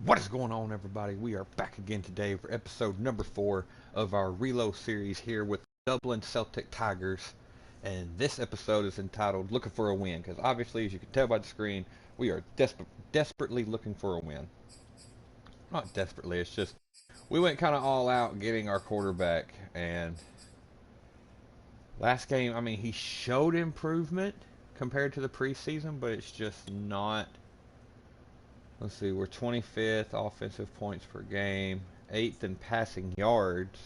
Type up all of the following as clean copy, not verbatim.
What is going on, everybody? We are back again today for episode number 4 of our Relo series here with Dublin Celtic Tigers. And this episode is entitled Looking for a Win, because obviously, as you can tell by the screen, we are desperately looking for a win. Not desperately, it's just we went kind of all out getting our quarterback. And last game, I mean, he showed improvement compared to the preseason, but it's just not. Let's see, we're 25th offensive points per game, 8th in passing yards,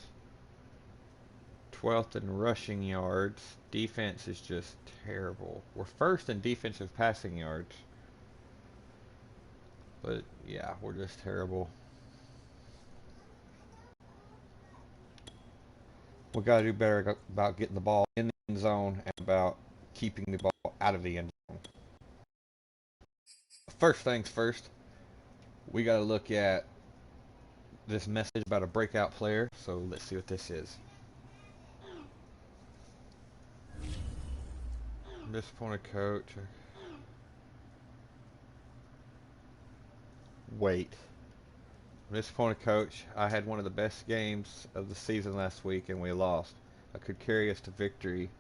12th in rushing yards. Defense is just terrible. We're first in defensive passing yards. But yeah, we're just terrible. We got to do better about getting the ball in the end zone and about keeping the ball out of the end zone. First things first, we got to look at this message about a breakout player. So let's see what this is. Disappointed coach. Wait. Disappointed coach. I had one of the best games of the season last week and we lost. I could carry us to victory,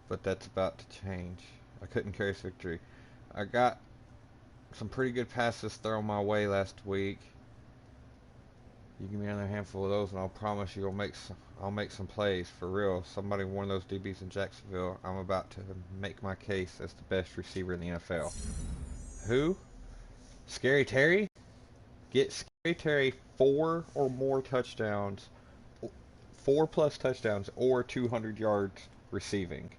but that's about to change. I couldn't carry us to victory. I got some pretty good passes thrown my way last week. You give me another handful of those and I'll promise you I'll make some plays for real. Somebody warn those DBs in Jacksonville. I'm about to make my case as the best receiver in the NFL. Who? Scary Terry? Get Scary Terry 4 or more touchdowns, 4+ touchdowns, or 200 yards receiving.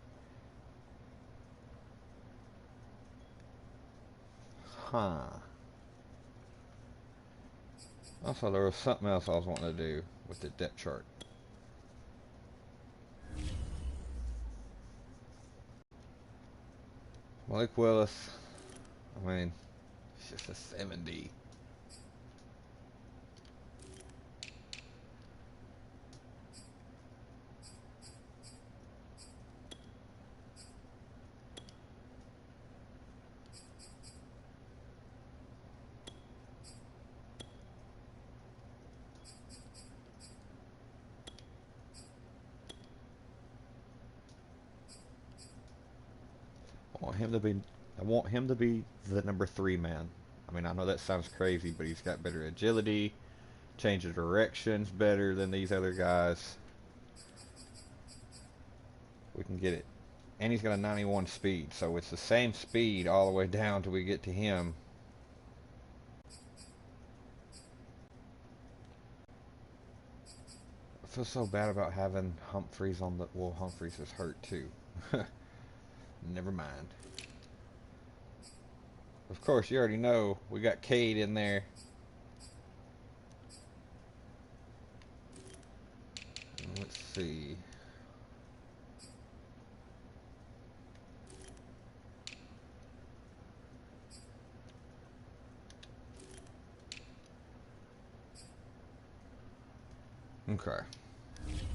Huh. Also, there was something else I was wanting to do with the depth chart. Malik Willis, I mean, it's just a 70. I want him to be the number 3 man. I mean, I know that sounds crazy, but he's got better agility, change of directions better than these other guys. We can get it. And he's got a 91 speed, so it's the same speed all the way down till we get to him. I feel so bad about having Humphreys on the... Well, Humphreys is hurt too. Never mind. Of course, you already know we got Cade in there. Let's see. Okay.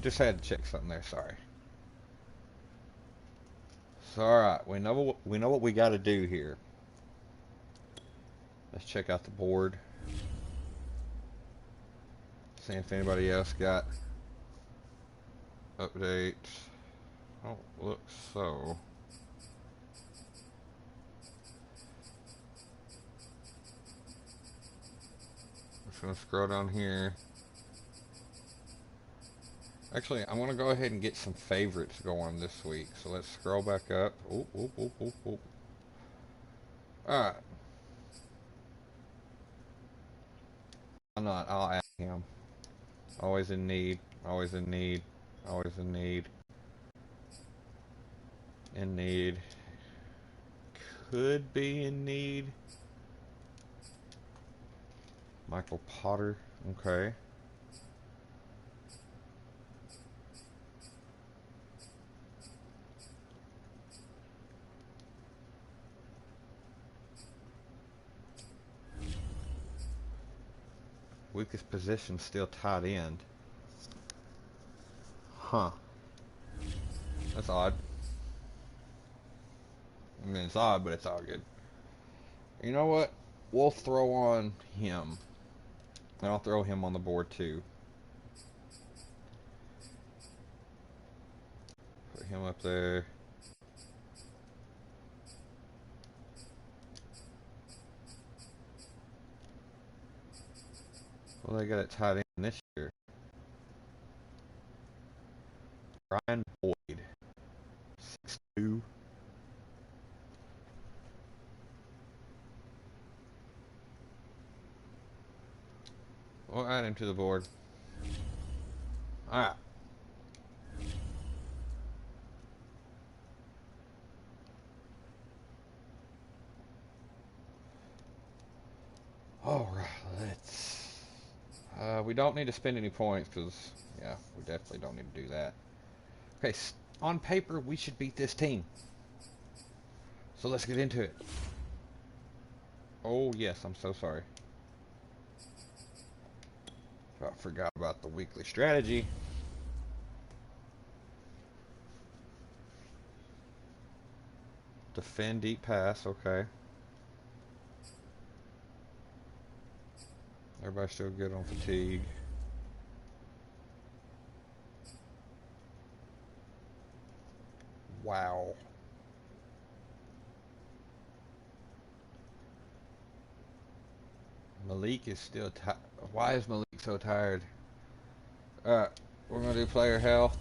Just had to check something there, sorry. So alright, we know what we gotta do here. Let's check out the board. See if anybody else got updates. Oh, looks so. I'm just gonna scroll down here. Actually, I'm gonna go ahead and get some favorites going this week. So let's scroll back up. Oop, oop, oop, oop, oop. Alright. I'm not. I'll add him. Always in need. Always in need. Always in need. In need. Could be in need. Michael Potter. Okay. Weakest position still tight end. Huh. That's odd. I mean, it's odd, but it's all good. You know what? We'll throw on him. And I'll throw him on the board too. Put him up there. Well, they got it tied in this year. Brian Boyd. 6'2". We'll add him to the board. Alright. Alright, let's... we don't need to spend any points because, yeah, we definitely don't need to do that. Okay, on paper, we should beat this team. So let's get into it. Oh, yes, I'm so sorry. I forgot about the weekly strategy. Defend, deep pass, okay. Everybody's still good on fatigue. Wow. Malik is still tired. Why is Malik so tired? Alright, we're going to do player health.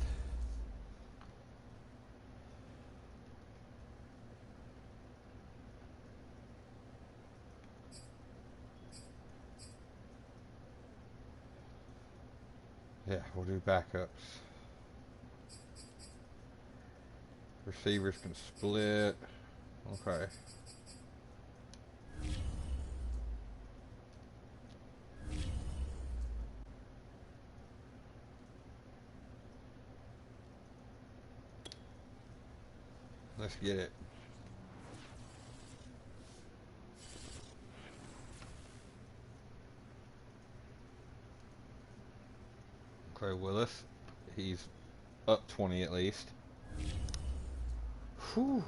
Yeah, we'll do backups. Receivers can split. Okay. Let's get it. Okay, Willis. He's up 20 at least. Whew.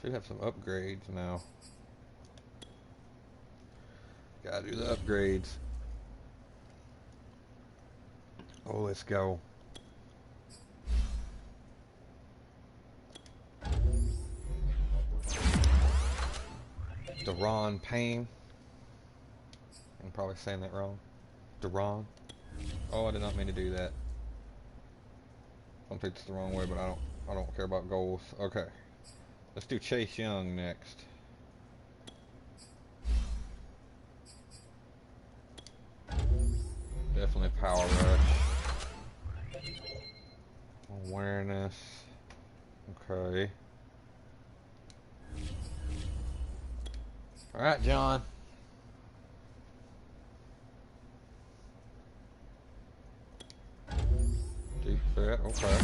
Should have some upgrades now. Gotta do the upgrades. Oh, let's go. Deron Payne. I'm probably saying that wrong. Deron. Oh, I did not mean to do that. I don't think it's the wrong way, but I don't care about goals. Okay. Let's do Chase Young next. Definitely power rush. Awareness. Okay. Alright, John. Deep threat, okay.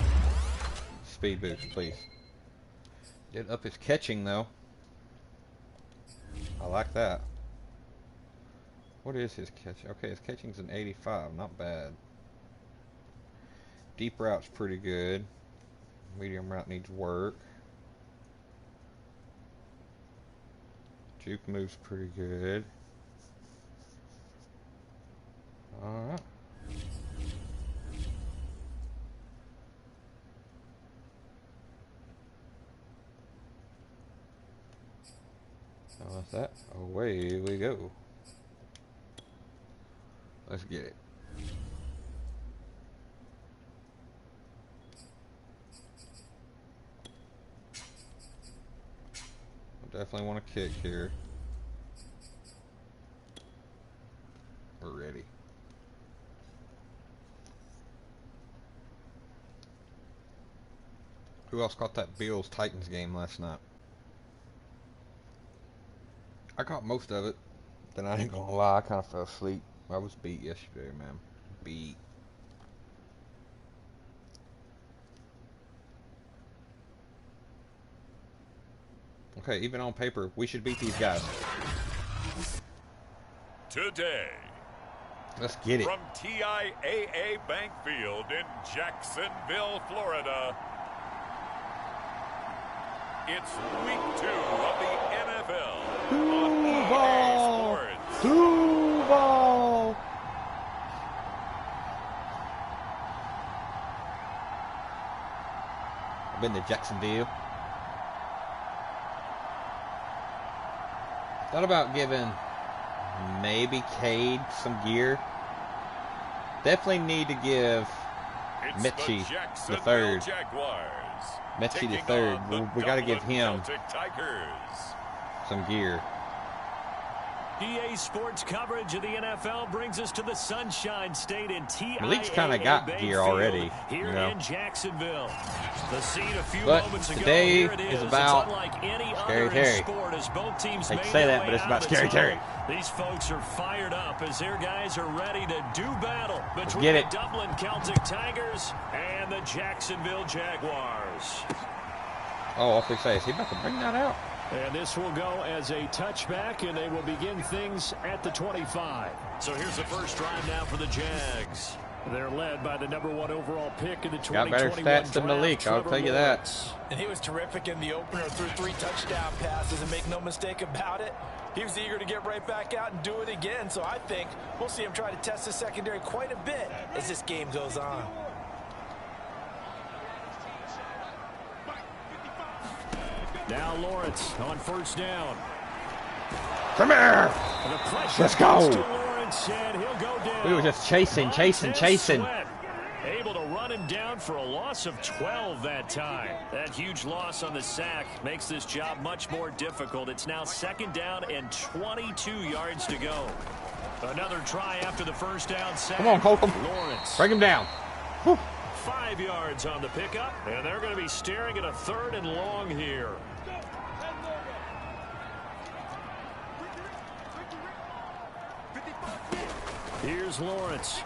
Speed boost, please. Did up his catching, though. I like that. What is his catch? Okay, his catching's an 85. Not bad. Deep route's pretty good. Medium route needs work. Juke move's pretty good. Alright. So with that, away we go. Let's get it. I definitely want to kick here. We're ready. Who else caught that Bills-Titans game last night? I caught most of it. Then I ain't gonna lie, I kind of fell asleep. I was beat yesterday, man. Beat. Okay, even on paper, we should beat these guys. Today, let's get it. From TIAA Bank Field in Jacksonville, Florida, It's week 2 of the NFL. Duval! Duval! I've been to Jacksonville. Thought about giving maybe Cade some gear. Definitely need to give Mitchie the third. Mitchie the third. We got to give him Celtic Tigers. some gear. EA Sports coverage of the NFL brings us to the Sunshine State in TIAA Malik's kind of got gear already, here you know. in Jacksonville. The scene a few But moments ago. today Here it is It's about unlike any Scary other Terry. sport as both teams I hate made to say their that, way but it's out about of the Scary Terry. tunnel. These folks are fired up as their guys are ready to do battle between Get the it. Dublin Celtic Tigers and the Jacksonville Jaguars. Oh, I was going to say, is he about to bring that out? And this will go as a touchback, and they will begin things at the 25. So here's the first drive now for the Jags. They're led by the #1 overall pick in the 2021 Got better stats than Malik, I'll tell you that. And he was terrific in the opener, threw 3 touchdown passes, and make no mistake about it, he was eager to get right back out and do it again. So I think we'll see him try to test the secondary quite a bit as this game goes on. Now Lawrence on first down. Come here! Let's go! Lawrence, and he'll go down. We were just chasing. Sweat, able to run him down for a loss of 12 that time. That huge loss on the sack makes this job much more difficult. It's now second down and 22 yards to go. Another try after the first down sack. Come on, Holcomb. Lawrence. Break him down. Whew. 5 yards on the pickup, and they're going to be staring at a 3rd and long here. Here's Lawrence.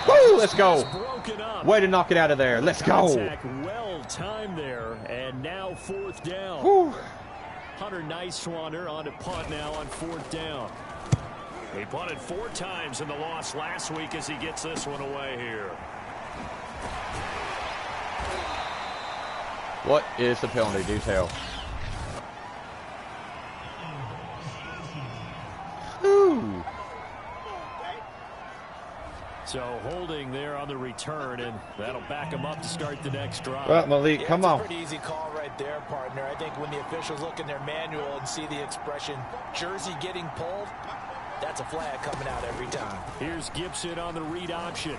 Woo, let's go. Broken up. Way to knock it out of there. Let's go. Contact well timed there, and now 4th down. Woo. Hunter Nicewander on to punt now on 4th down. He punted 4 times in the loss last week as he gets this one away here. What is the penalty? Do tell. Woo. So holding there on the return, and that'll back him up to start the next drive. Well, Malik, come on. It's a pretty easy call right there, partner. I think when the officials look in their manual and see the expression jersey getting pulled, that's a flag coming out every time. Here's Gibson on the read option.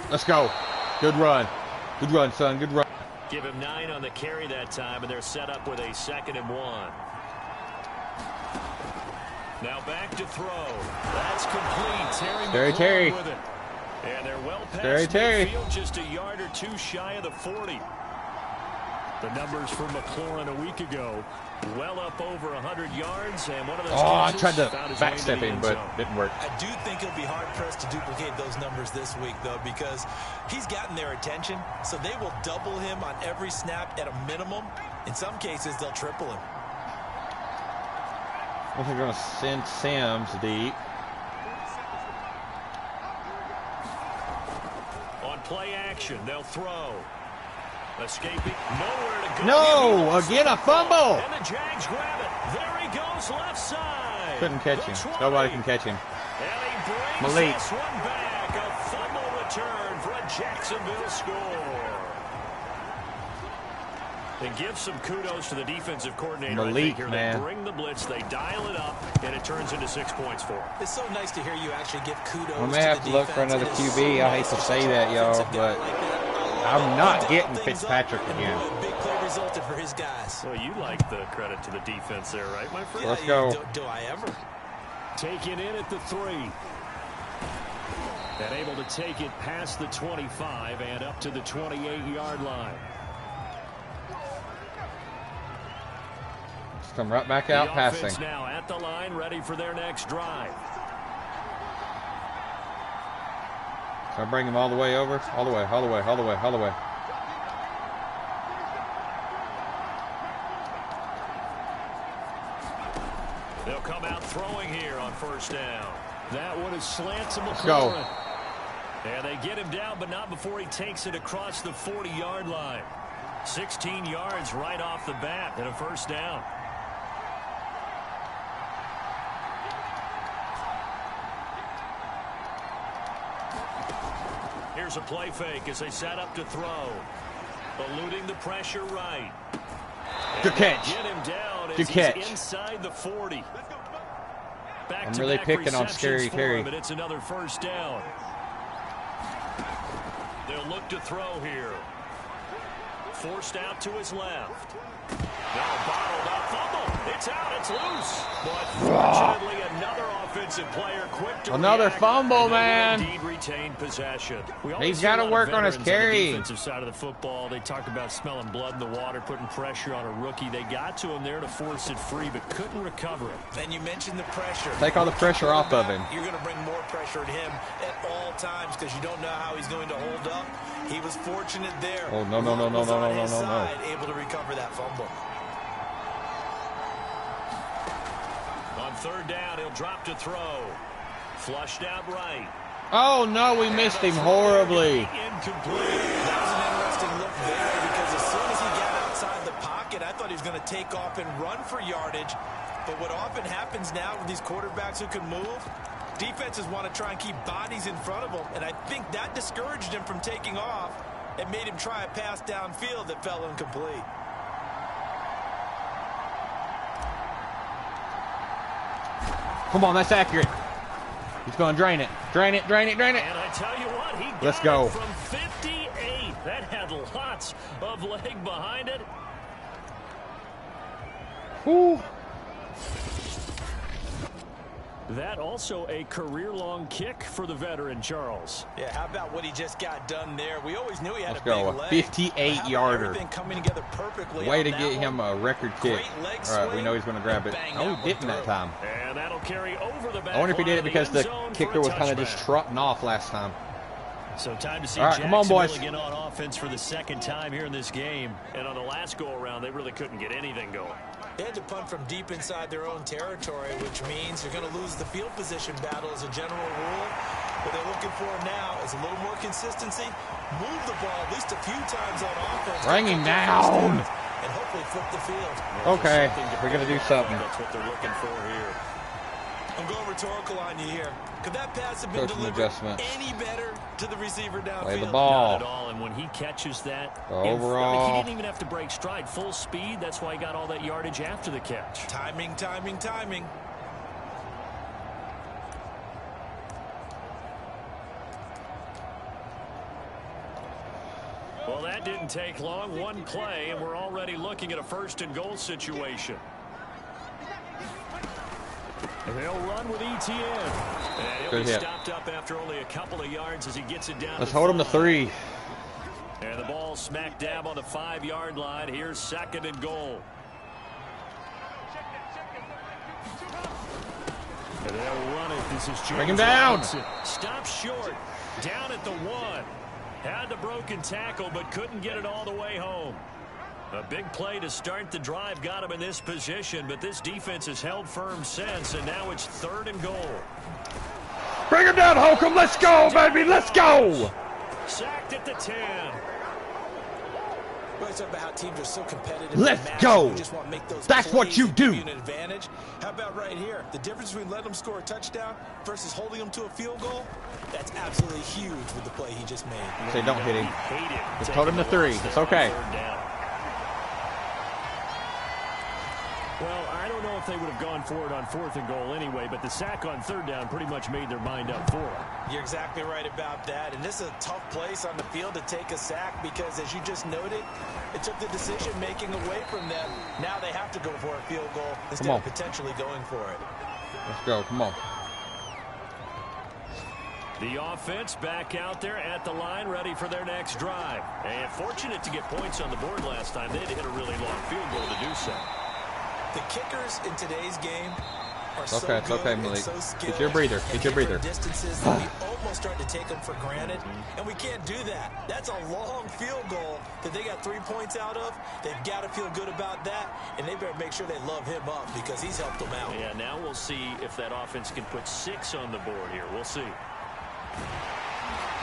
Let's go. Good run. Good run, son. Good run. Give him 9 on the carry that time, and they're set up with a 2nd and 1. Now back to throw. That's complete. Terry. With it. And they're well past Terry. midfield, just a yard or 2 shy of the 40. The numbers for McLaurin a week ago, well up over 100 yards, and one of those I catches tried to found his way into the backstep him, end but zone. didn't work. I do think he'll be hard-pressed to duplicate those numbers this week, though, because he's gotten their attention, so they will double him on every snap at a minimum. In some cases, they'll triple him. I think they're going to send Sims deep. On play action, they'll throw. Escaping, nowhere to go. No, again a fumble. And the Jags grab it. There he goes, left side. Couldn't catch him. Nobody can catch him. And he brings Malik. this one back. A fumble return for a Jacksonville score. And give some kudos to the defensive coordinator. Malik, I think here. man. They bring the blitz, they dial it up, and it turns into 6 points for them. It's so nice to hear you actually give kudos We may have to look for another QB. I hate to say that, y'all, but I'm not getting Fitzpatrick again. Big play resulted for his guys. Well, you like the credit to the defense there, right, my friend? Let's go. Do I ever? Taken in at the 3. And able to take it past the 25 and up to the 28-yard line. Just come right back out The passing. offense now at the line, ready for their next drive. So I bring him all the way over. All the way. They'll come out throwing here on first down. That one is slant to McLaurin. Let's go. And they get him down, but not before he takes it across the 40-yard line. 16 yards right off the bat and a first down. Here's a play fake as they set up to throw. Eluding the pressure right. Good catch. Get him down as Good catch. He's inside the 40. I'm really picking on Scary Terry. But it's another first down. They'll look to throw here. Forced out to his left. Now bottled up. Fumble. It's out. It's loose. But fortunately, another offensive player quick to another react, fumble, and man. Indeed retain possession. He's got to work on his carry. On the defensive side of the football, they talk about smelling blood in the water, putting pressure on a rookie. They got to him there to force it free, but couldn't recover it. And you mentioned the pressure. Take all the pressure off of him. You're going to bring more pressure at him at all times because you don't know how he's going to hold up. He was fortunate there. Oh, no. Able to recover that fumble. On third down, he'll drop to throw. Flushed out right. Oh, no, we missed him horribly. Incomplete. That was an interesting look there because as soon as he got outside the pocket, I thought he was going to take off and run for yardage. But what often happens now with these quarterbacks who can move, defenses want to try and keep bodies in front of them, and I think that discouraged him from taking off and made him try a pass downfield that fell incomplete. Come on, that's accurate. He's going to drain it. Drain it. And I tell you what, he got Let's go. it from 58. That had lots of leg behind it. Whew. That also a career-long kick for the veteran, Charles. Yeah, how about what he just got done there? We always knew he had Let's a go. big leg. 58-yarder. Everything coming together perfectly. Way on to that get one. him a record kick. Great leg All right, we swing, know he's going to grab it. bang Oh, that he one didn't that through. time. And that'll carry over the back. I wonder if he did it line of because end the zone for kicker a was kind of just touchback. trotting off last time. So time to see All right, come on, boys. Jacksonville again on offense for the second time here in this game. And on the last go-around, they really couldn't get anything going. They had to punt from deep inside their own territory, which means they're going to lose the field position battle as a general rule. What they're looking for now is a little more consistency. Move the ball at least a few times on offense. Bring him down. And hopefully flip the field. Okay, we're going to do something. That's what they're looking for here. I'm going rhetorical on you here. Could that pass have been Coaching delivered adjustments. any better to the receiver downfield? Play the Not ball. at all, and when he catches that, Overall. he didn't even have to break stride. Full speed, that's why he got all that yardage after the catch. Timing. Well, that didn't take long. One play, and we're already looking at a first-and-goal situation. And they'll run with ETN. And he'll Good be hit. stopped up after only a couple of yards as he gets it down. Let's hold him to 3. And the ball smack dab on the 5-yard line. Here's second and goal. And they'll run it. This is James Bring him down. Robinson. Stop short. Down at the 1. Had the broken tackle, but couldn't get it all the way home. A big play to start the drive got him in this position, but this defense has held firm since, and now it's third and goal. Bring him down, Holcomb. Let's go, baby. Let's go. Sacked at the 10. We always talk about how teams are so competitive. Let's in matches. go. We just want to make those That's what plays you that do. give you an advantage. How about right here? The difference between letting them score a touchdown versus holding them to a field goal, that's absolutely huge with the play he just made. Say don't hit him. Hated Just hold him to 3. It's okay. Well, I don't know if they would have gone for it on 4th and goal anyway, but the sack on 3rd down pretty much made their mind up for it. You're exactly right about that. And this is a tough place on the field to take a sack because, as you just noted, it took the decision-making away from them. Now they have to go for a field goal instead of potentially going for it. Let's go. Come on. The offense back out there at the line, ready for their next drive. And fortunate to get points on the board last time. They had to hit a really long field goal to do so. The kickers in today's game are so Okay, it's good okay, and Malik. so skilled. Get your breather. Get your breather. Distances that we almost start to take them for granted, and we can't do that. That's a long field goal that they got 3 points out of. They've got to feel good about that, and they better make sure they love him up because he's helped them out. Yeah, now we'll see if that offense can put 6 on the board here. We'll see.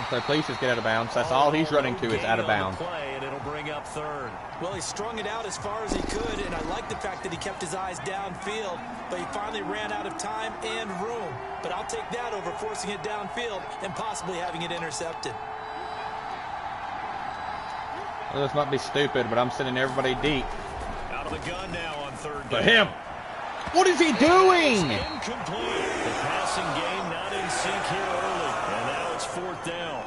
So please just get out of bounds. That's all he's running to is out of bounds. Play, and it'll bring up third. Well, he strung it out as far as he could, and I like the fact that he kept his eyes downfield, but he finally ran out of time and room. But I'll take that over forcing it downfield and possibly having it intercepted. Well, this might be stupid, but I'm sending everybody deep. Out of the gun now on third down. But him! What is he doing? Incomplete. The passing game not in sync here early, and now it's fourth down.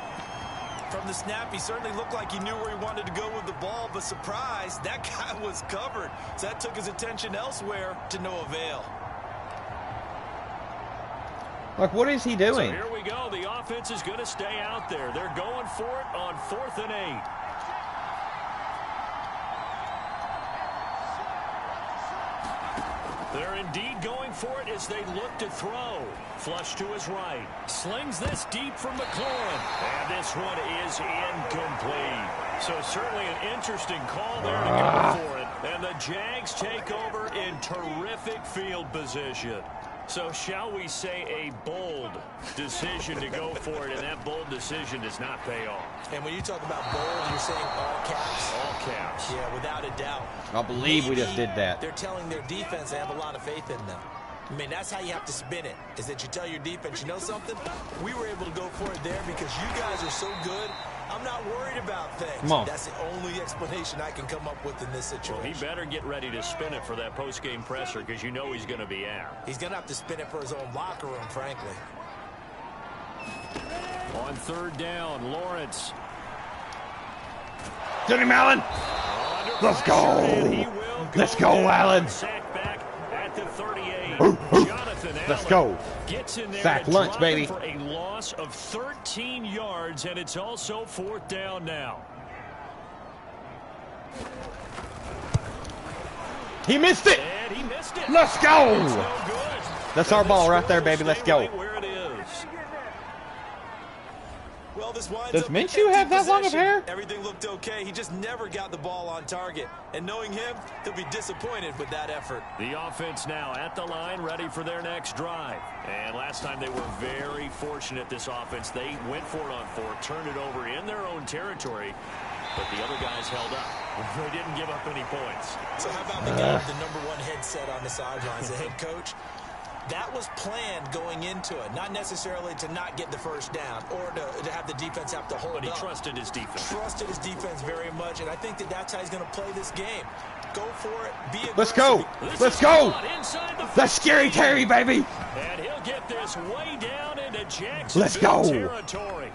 From the snap, he certainly looked like he knew where he wanted to go with the ball, but surprise, that guy was covered. So that took his attention elsewhere to no avail. Like, what is he doing? So here we go. The offense is going to stay out there. They're going for it on 4th and 8. They're indeed going for it as they look to throw. Flush to his right. Slings this deep from McLaurin. And this one is incomplete. So certainly an interesting call there to go for it. And the Jags take over in terrific field position. So shall we say a bold decision to go for it, and that bold decision does not pay off. And when you talk about bold, you're saying all caps? All caps. Yeah, without a doubt. I believe we just did that. They're telling their defense they have a lot of faith in them. I mean, that's how you have to spin it, is that you tell your defense, you know something? We were able to go for it there because you guys are so good. I'm not worried about things. Come on. That's the only explanation I can come up with in this situation. Well, he better get ready to spin it for that post-game presser because you know he's going to be out. He's going to have to spin it for his own locker room, frankly. On third down, Lawrence. Get him, Allen! Let's go! Let's go, Allen! Sack back at the 38. Jonathan Let's Allen go. gets in there Sack to lunch, drop baby. him for a loss of 13 yards, and it's also 4th down now. He missed it! And he missed it. Let's go! It's no good. That's our And the ball right there, score will baby. Let's stay go. right where it is. Well, this winds Does up Minshew empty have that long of possession. hair? Everything looked okay. He just never got the ball on target. And knowing him, he'll be disappointed with that effort. The offense now at the line, ready for their next drive. And last time they were very fortunate, this offense. They went for it on 4th, turned it over in their own territory, but the other guys held up. They didn't give up any points. So how about the guy with the #1 headset on the sidelines, the head coach? That was planned going into it, not necessarily to not get the first down or to have the defense have to hold up. But he trusted his defense. Trusted his defense very much, and I think that that's how he's going to play this game. Go for it. Be aggressive. Let's go! This Let's is go! caught inside the That's Scary Terry, baby! And he'll get this way down into Jacksonville Let's go! territory.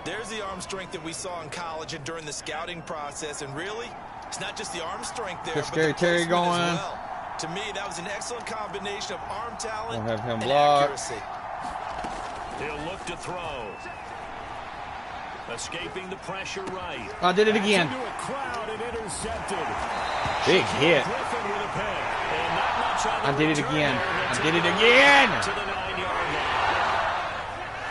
There's the arm strength that we saw in college and during the scouting process, and really, it's not just the arm strength there, Get but Scary the Terry placement going. as well. To me, that was an excellent combination of arm talent We'll have him and block. accuracy. He'll look to throw. Escaping the pressure right. I did it again. Into a crowd and intercepted. Big hit. Griffin with a pick. And not much on the I did it return again. there. I They did it take again. To the 9-yard line.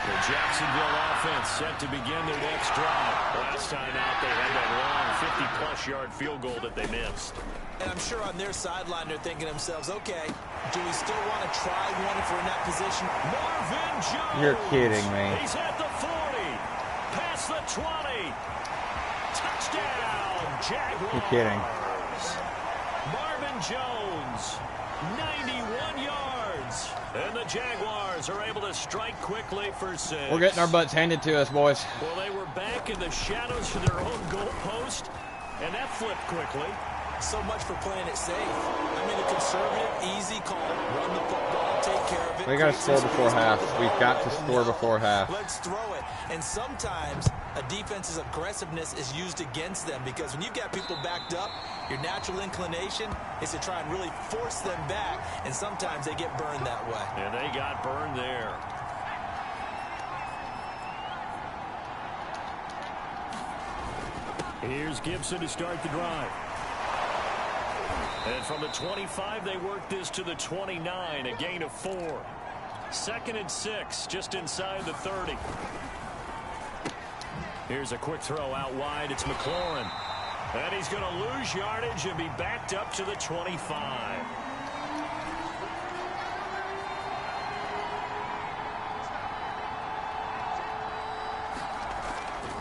The Jacksonville offense set to begin their next drive. Last time out, they had that long 50-plus yard field goal that they missed. And I'm sure on their sideline they're thinking to themselves, okay, do we still want to try one if we're in that position? Marvin Jones. You're kidding me. He's at the 40. Past the 20. Touchdown, Jaguars. You're kidding. Marvin Jones, 91 yards. And the Jaguars are able to strike quickly for 6. We're getting our butts handed to us, boys. Well, they were back in the shadows of their own goal post, and that flipped quickly. So much for playing it safe. I mean, a conservative, easy call. Run the football, take care of it. We got to create score some before space, half. move the We've ball. got to score before half. Let's throw it. And sometimes a defense's aggressiveness is used against them because when you've got people backed up, your natural inclination is to try and really force them back, and sometimes they get burned that way. And they got burned there. Here's Gibson to start the drive. And from the 25, they work this to the 29, a gain of 4. 2nd and 6, just inside the 30. Here's a quick throw out wide. It's McLaurin. And he's going to lose yardage and be backed up to the 25.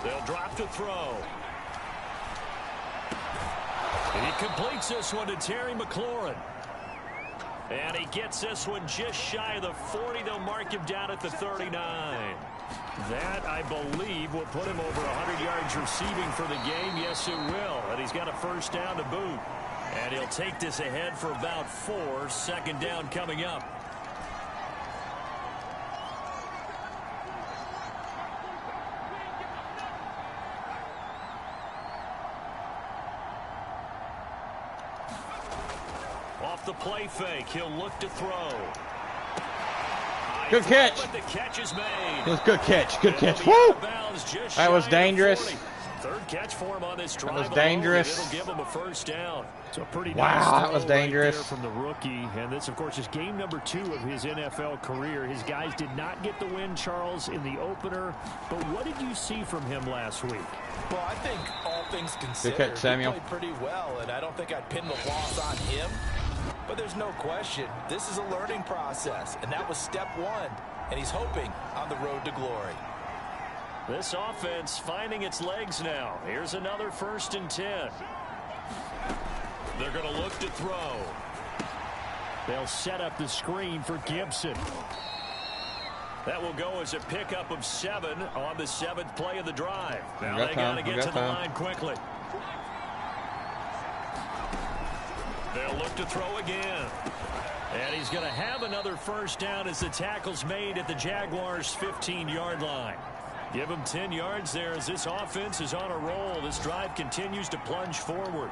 They'll drop to throw. He completes this one to Terry McLaurin. And he gets this one just shy of the 40. They'll mark him down at the 39. That, I believe, will put him over 100 yards receiving for the game. Yes, it will. And he's got a first down to boot. And he'll take this ahead for about 4. Second down coming up. Off the play fake, he'll look to throw. Good catch. But the catch is made. It was good catch. Good catch. Woo! That was dangerous. Third catch for him on this drive. That was dangerous. It'll give him a first down. So pretty wow, that was dangerous. Right from the rookie. And this, of course, is game number 2 of his NFL career. His guys did not get the win, Charles, in the opener. But what did you see from him last week? Well, I think all things considered, good catch, Samuel. He played pretty well, and I don't think I'd pin the loss on him. But there's no question, this is a learning process, and that was step 1. And he's hoping on the road to glory. This offense finding its legs now. Here's another 1st and 10. They're going to look to throw. They'll set up the screen for Gibson. That will go as a pickup of 7 on the 7th play of the drive. Now they got to get to the line quickly. They'll look to throw again. And he's going to have another first down as the tackle's made at the Jaguars' 15-yard line. Give him 10 yards there as this offense is on a roll. This drive continues to plunge forward.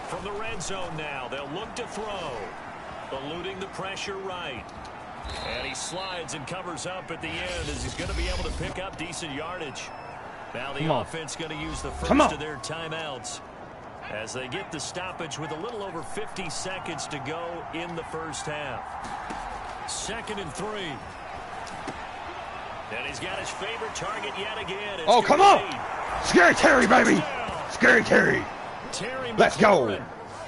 From the red zone now, they'll look to throw. Eluding the pressure right. And he slides and covers up at the end as he's going to be able to pick up decent yardage. Now the offense going to use the first of their timeouts as they get the stoppage with a little over 50 seconds to go in the first half. 2nd and 3. And he's got his favorite target yet again. Oh, come on! Scary Terry, baby! Scary Terry! Let's go!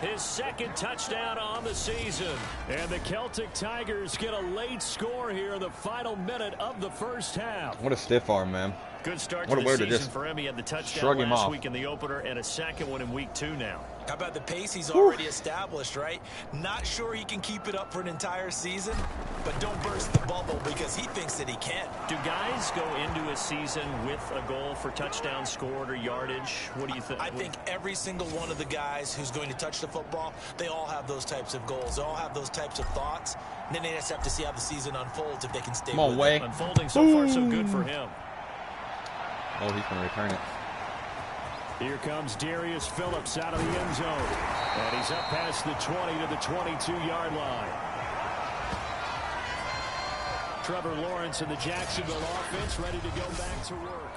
His 2nd touchdown on the season. And the Celtic Tigers get a late score here in the final minute of the first half. What a stiff arm, man. Good start to the season for him. He had the touchdown last week in the opener and a 2nd one in week 2 now. How about the pace he's already established, right? Not sure he can keep it up for an entire season, but don't burst the bubble because he thinks that he can. Do guys go into a season with a goal for touchdown scored or yardage? What do you think? I think every single one of the guys who's going to touch the football, they all have those types of goals. They all have those types of thoughts. And then they just have to see how the season unfolds if they can stay with it. Unfolding so far so good for him. Oh, he's going to return it. Here comes Darius Phillips out of the end zone. And he's up past the 20 to the 22-yard line. Trevor Lawrence and the Jacksonville offense ready to go back to work.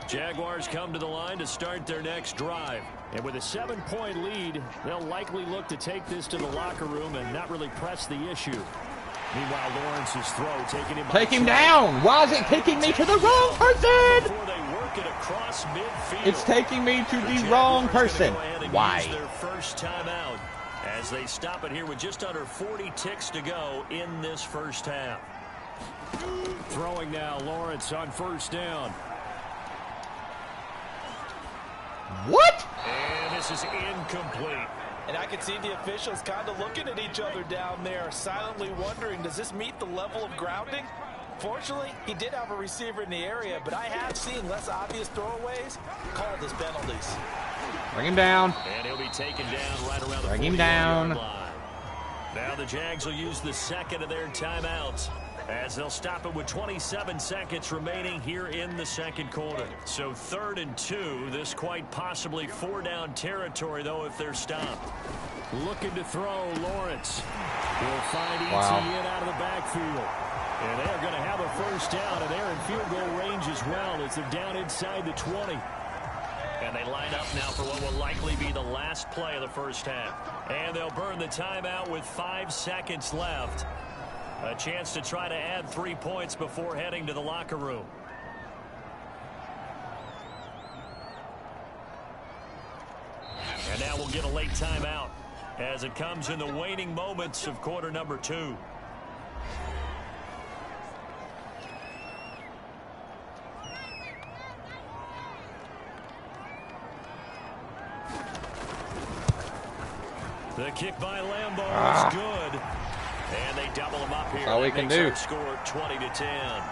Jaguars come to the line to start their next drive. And with a 7-point lead, they'll likely look to take this to the locker room and not really press the issue. Meanwhile, Lawrence's throw taking him. Take him down. Why is it taking me to the wrong person? Before they work it across midfield. It's taking me to the wrong person. Why? Their first timeout as they stop it here with just under 40 ticks to go in this first half. Throwing now, Lawrence on first down. What? And this is incomplete. And I can see the officials kind of looking at each other down there, silently wondering, does this meet the level of grounding? Fortunately, he did have a receiver in the area, but I have seen less obvious throwaways called as penalties. Bring him down. And he'll be taken down right around the 40-yard line. Now the Jags will use the 2nd of their timeouts as they'll stop it with 27 seconds remaining here in the 2nd quarter. So 3rd and 2. This quite possibly 4-down territory, though, if they're stopped. Looking to throw, Lawrence will find ETN out of the backfield. And they're going to have a first down, and they're in field goal range as well as they're down inside the 20. And they line up now for what will likely be the last play of the first half. And they'll burn the timeout with 5 seconds left. A chance to try to add 3 points before heading to the locker room. And now we'll get a late timeout as it comes in the waning moments of quarter number 2. The kick by Lambeau is good. And they double him up here. That's all we can do. Score 20-10.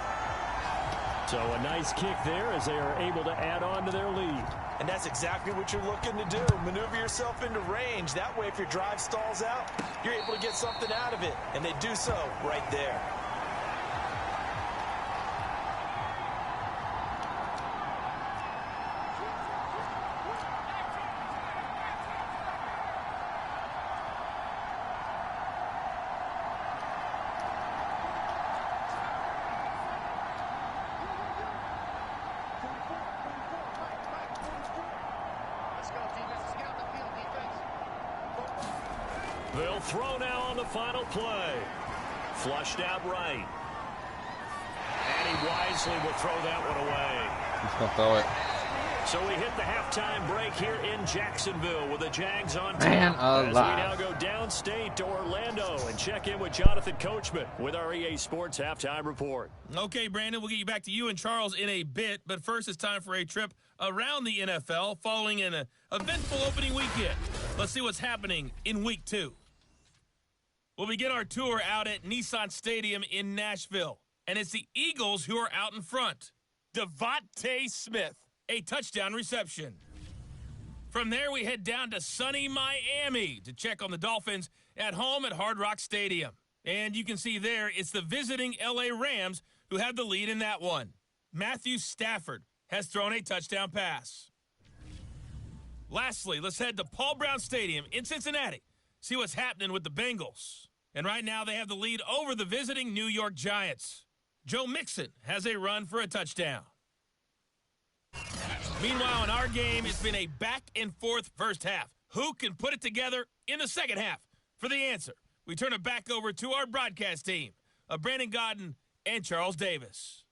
So a nice kick there as they are able to add on to their lead. And that's exactly what you're looking to do. Maneuver yourself into range. That way, if your drive stalls out, you're able to get something out of it. And they do so right there. They'll throw now on the final play. Flushed out right. And he wisely will throw that one away. He's going to throw it. So we hit the halftime break here in Jacksonville with the Jags on top. Man as we alive. now go downstate to Orlando and check in with Jonathan Coachman with our EA Sports Halftime Report. Okay, Brandon, we'll get you back to you and Charles in a bit, but first it's time for a trip around the NFL following an eventful opening weekend. Let's see what's happening in Week 2. We'll begin our tour out at Nissan Stadium in Nashville, and it's the Eagles who are out in front. Devontae Smith, a touchdown reception. From there, we head down to sunny Miami to check on the Dolphins at home at Hard Rock Stadium. And you can see there, it's the visiting LA Rams who have the lead in that one. Matthew Stafford has thrown a touchdown pass. Lastly, let's head to Paul Brown Stadium in Cincinnati. See what's happening with the Bengals. And right now they have the lead over the visiting New York Giants. Joe Mixon has a run for a touchdown. Meanwhile, in our game, it's been a back-and-forth first half. Who can put it together in the second half? For the answer, we turn it back over to our broadcast team of Brandon Godden and Charles Davis.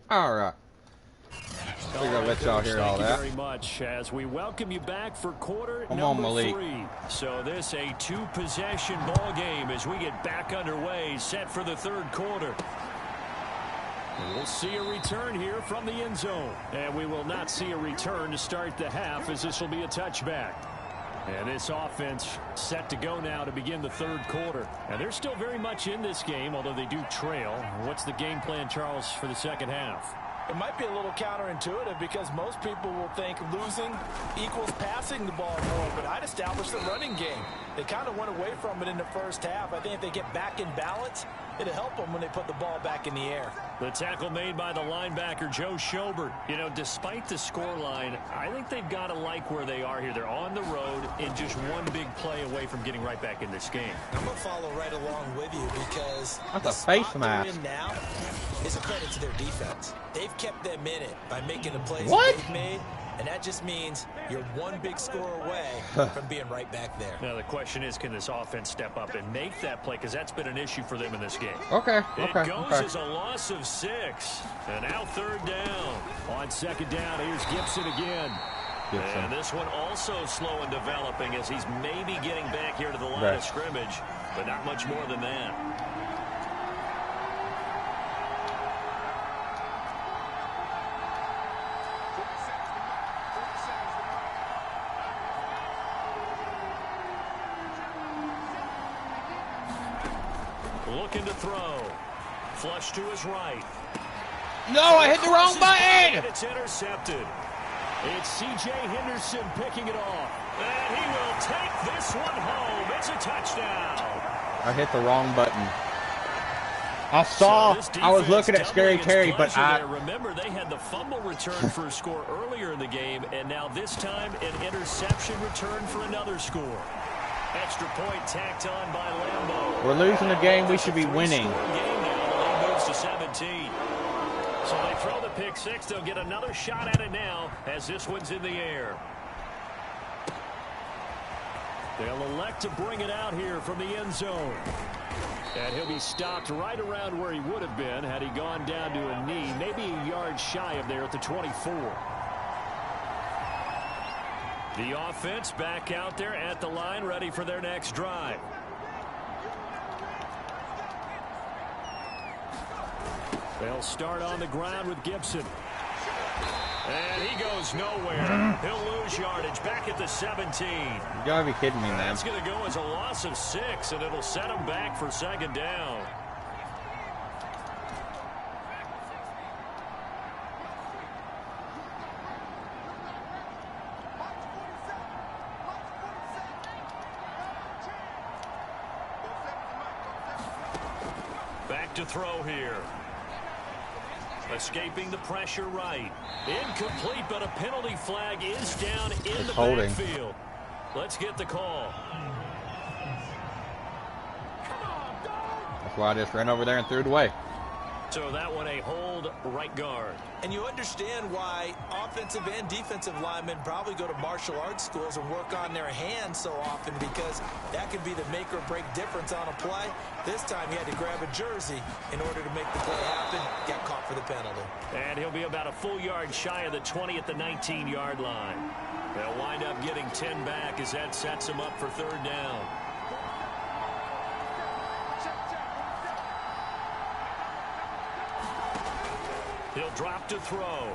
All right. We're going to let y'all hear all that. Thank you very much as we welcome you back for quarter Come on, number Malik. 3. So this a 2-possession ball game as we get back underway, set for the third quarter. We'll see a return here from the end zone. And we will not see a return to start the half as this will be a touchback. And this offense set to go now to begin the third quarter. And they're still very much in this game, although they do trail. What's the game plan, Charles, for the second half? It might be a little counterintuitive because most people will think losing equals passing the ball more, but I'd establish the running game. They kind of went away from it in the first half. I think if they get back in balance, it'll help them when they put the ball back in the air. The tackle made by the linebacker, Joe Schobert. You know, despite the scoreline, I think they've got to like where they are here. They're on the road and just one big play away from getting right back in this game. I'm going to follow right along with you because That's the a face spot they're mask. in now is a credit to their defense. They've kept them in it by making the plays What? that they've made, and that just means you're one big score away from being right back there. Now, the question is, can this offense step up and make that play? Because that's been an issue for them in this game. Okay, It okay, goes okay. as a loss of 6. And now third down. On second down, here's Gibson again. Gibson. And this one also slow in developing as he's maybe getting back here to the line Right. of scrimmage, but not much more than that. Looking to throw. Flush to his right. No, I hit the wrong And button! it's intercepted. It's C.J. Henderson picking it off. And he will take this one home. It's a touchdown. I hit the wrong button. I saw, So this I was defense looking at Scary doubling its Terry, but pleasure there. Remember, they had the fumble return for a score earlier in the game, and now this time an interception return for another score. Extra point tacked on by Lambeau. we're losing the game we should be winning. Three-score game now. The lead moves to 17. So they throw the pick six. They'll get another shot at it now as this one's in the air. They'll elect to bring it out here from the end zone. And he'll be stopped right around where he would have been had he gone down to a knee, maybe a yard shy of there at the 24. The offense back out there at the line, ready for their next drive. They'll start on the ground with Gibson. And he goes nowhere. He'll lose yardage back at the 17. You gotta be kidding me, man. That's going to go as a loss of 6, and it'll set him back for second down. Back to throw here. Escaping the pressure right. Incomplete, but a penalty flag is down in the backfield. Let's get the call. That's why I just ran over there and threw it away. So that one a hold right guard. And you understand why offensive and defensive linemen probably go to martial arts schools and work on their hands so often, because that can be the make or break difference on a play. This time he had to grab a jersey in order to make the play happen. Got caught for the penalty. And he'll be about a full yard shy of the 20 at the 19-yard line. They'll wind up getting 10 back as that sets him up for third down. He'll drop to throw.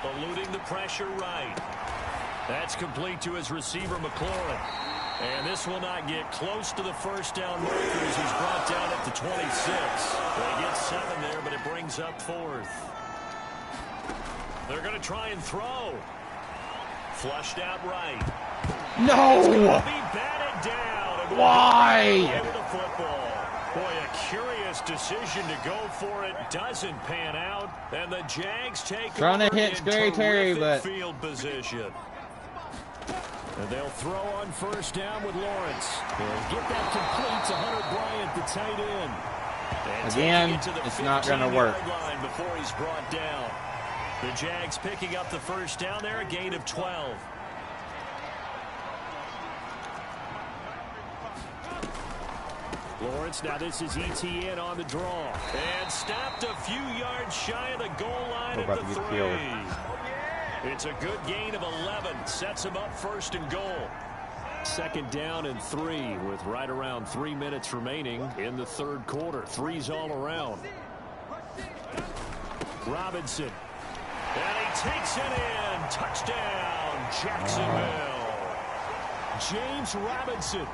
Eluding the pressure right. That's complete to his receiver, McLaurin. And this will not get close to the first down markers. He's brought down at the 26. They get 7 there, but it brings up 4th. They're going to try and throw. Flushed out right. No! It's going to be batted down. Why? With the football. Boy, a curious decision to go for it. Doesn't pan out. And the Jags take trying over to hit Scary Terry, but field position. And they'll throw on first down with Lawrence. They'll get that complete to Hunter Bryant, the tight end. And again, it's not going to work. Line before he's brought down. The Jags picking up the first down there, a gain of 12. Lawrence, now this is ETN on the draw. And stopped a few yards shy of the goal line at the 3. It's a good gain of 11. Sets him up first and goal. Second down and 3 with right around 3 minutes remaining in the third quarter. 3's all around. Robinson. And he takes it in. Touchdown, Jacksonville. James Robinson.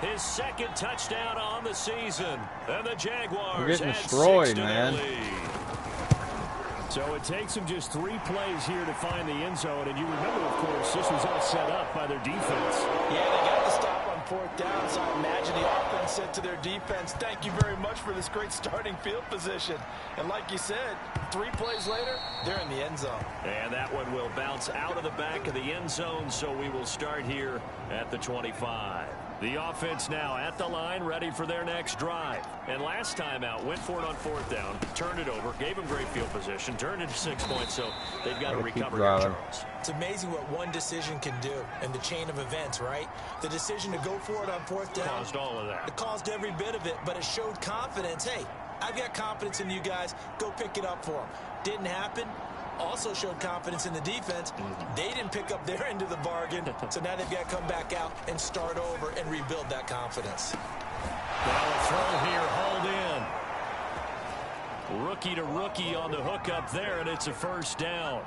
His second touchdown on the season. And the Jaguars we're getting destroyed, man. So it takes them just 3 plays here to find the end zone. And you remember, of course, this was all set up by their defense. Yeah, they got the stop on 4th down, so I imagine the offense said to their defense, thank you very much for this great starting field position. And like you said, 3 plays later, they're in the end zone. And that one will bounce out of the back of the end zone, so we will start here at the 25. The offense now at the line, ready for their next drive. And last time out, went for it on 4th down, turned it over, gave them great field position, turned it to 6 points, so they've got to recover here, Charles. It's amazing what one decision can do in the chain of events, right? The decision to go for it on 4th down caused all of that. It caused every bit of it, but it showed confidence. Hey, I've got confidence in you guys. Go pick it up for them. Didn't happen. Also showed confidence in the defense. They didn't pick up their end of the bargain, so now they've got to come back out and start over and rebuild that confidence. Now a throw here, hauled in. Rookie to rookie on the hook up there, and it's a first down.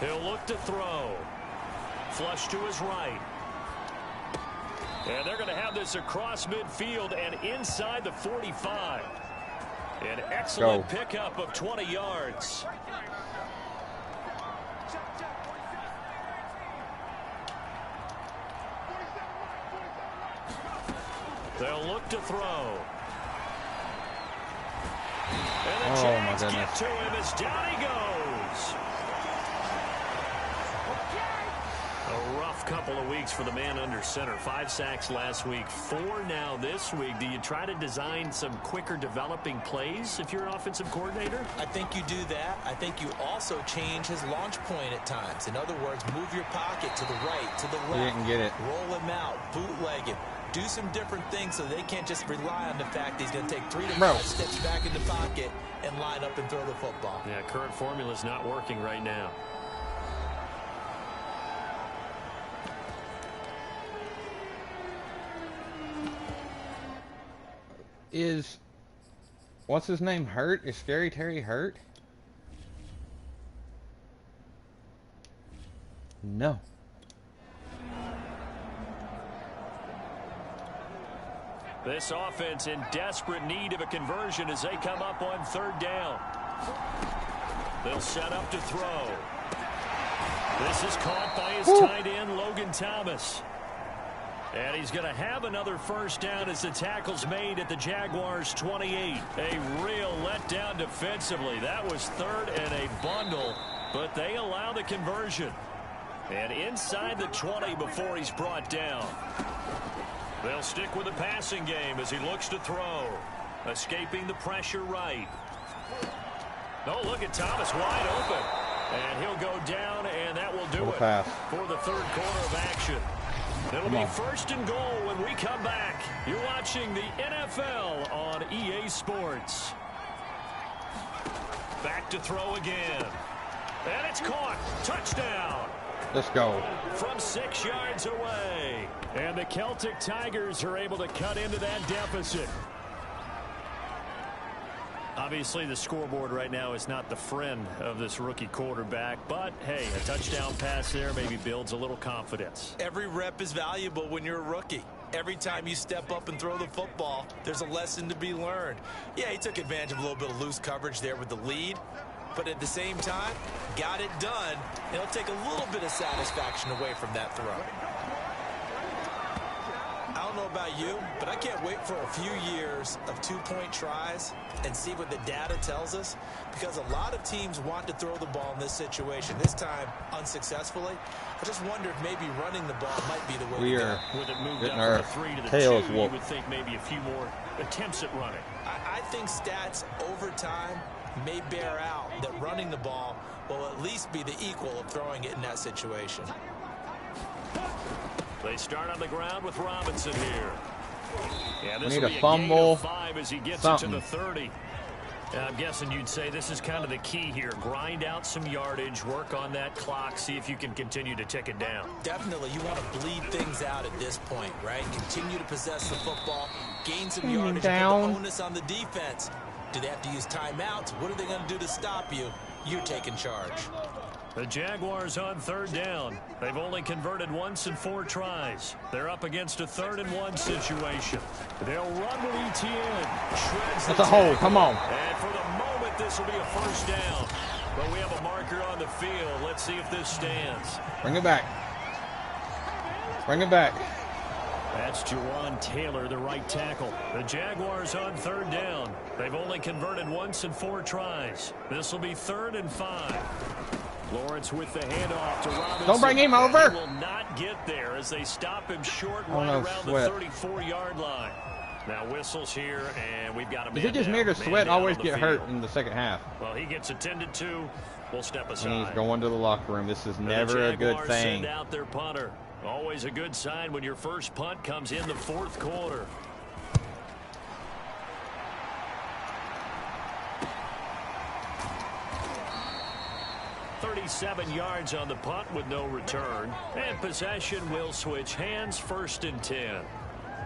He'll look to throw. Flush to his right. And they're going to have this across midfield and inside the 45. An excellent pickup of 20 yards. They'll look to throw. And the Jags get to him as down he goes. A rough couple of weeks for the man under center. 5 sacks last week, 4 now this week. Do you try to design some quicker developing plays if you're an offensive coordinator? I think you do that. I think you also change his launch point at times. In other words, move your pocket to the right, to the left. He didn't get it. Roll him out, bootleg him. Do some different things so they can't just rely on the fact that he's going to take 3 to 5 steps back in the pocket and line up and throw the football. Yeah, current formula is not working right now. What's his name hurt? Is Scary Terry hurt? No. This offense in desperate need of a conversion as they come up on third down. They'll set up to throw. This is caught by his tight end, Logan Thomas. And he's going to have another first down as the tackle's made at the Jaguars' 28. A real letdown defensively. That was third and a bundle, but they allow the conversion. And inside the 20 before he's brought down. They'll stick with the passing game as he looks to throw. Escaping the pressure right. Oh, look at Thomas wide open. And he'll go down, and that will do it for the third quarter of action. It'll be first and goal when we come back. You're watching the NFL on EA Sports. Back to throw again. And it's caught. Touchdown. Let's go. From 6 yards away. And the Celtic Tigers are able to cut into that deficit. Obviously, the scoreboard right now is not the friend of this rookie quarterback. But, hey, a touchdown pass there maybe builds a little confidence. Every rep is valuable when you're a rookie. Every time you step up and throw the football, there's a lesson to be learned. Yeah, he took advantage of a little bit of loose coverage there with the lead. But at the same time, got it done. It'll take a little bit of satisfaction away from that throw. I don't know about you, but I can't wait for a few years of two-point tries and see what the data tells us, because a lot of teams want to throw the ball in this situation. This time, unsuccessfully. I just wonder if maybe running the ball might be the way to go. With it moved getting up our from the 3 to the tails 2, whooped. you would think maybe a few more attempts at running. I think stats over time may bear out that running the ball will at least be the equal of throwing it in that situation. They start on the ground with Robinson here. Yeah, this We need will a be fumble, gain of 5 as he gets something. it to the 30. I'm guessing you'd say this is kind of the key here. Grind out some yardage, work on that clock, see if you can continue to tick it down. Definitely, you want to bleed things out at this point, right? Continue to possess the football, gain some yardage, and put the onus on the defense. Do they have to use timeouts? What are they going to do to stop you? You're taking charge. The Jaguars on third down. They've only converted once in 4 tries. They're up against a 3rd and 1 situation. They'll run with ETN. That's a hole. Come on. And for the moment, this will be a first down. But we have a marker on the field. Let's see if this stands. Bring it back. Bring it back. That's Jawan Taylor, the right tackle. The Jaguars on third down. They've only converted once in 4 tries. This will be 3rd and 5. Lawrence with the handoff to Robinson. Don't bring him over. He will not get there as they stop him short Oh, right no, around Sweat. the 34-yard line. Now whistles here, and we've got a man Is it just me or does down, Sweat man down always on the get hurt field. in the second half? Well, he gets attended to. We'll step aside. And he's going to the locker room. This is And never the a good Jaguars thing. send out their punter. Always a good sign when your first punt comes in the 4th quarter. .37 yards on the punt with no return. And possession will switch hands, 1st and 10.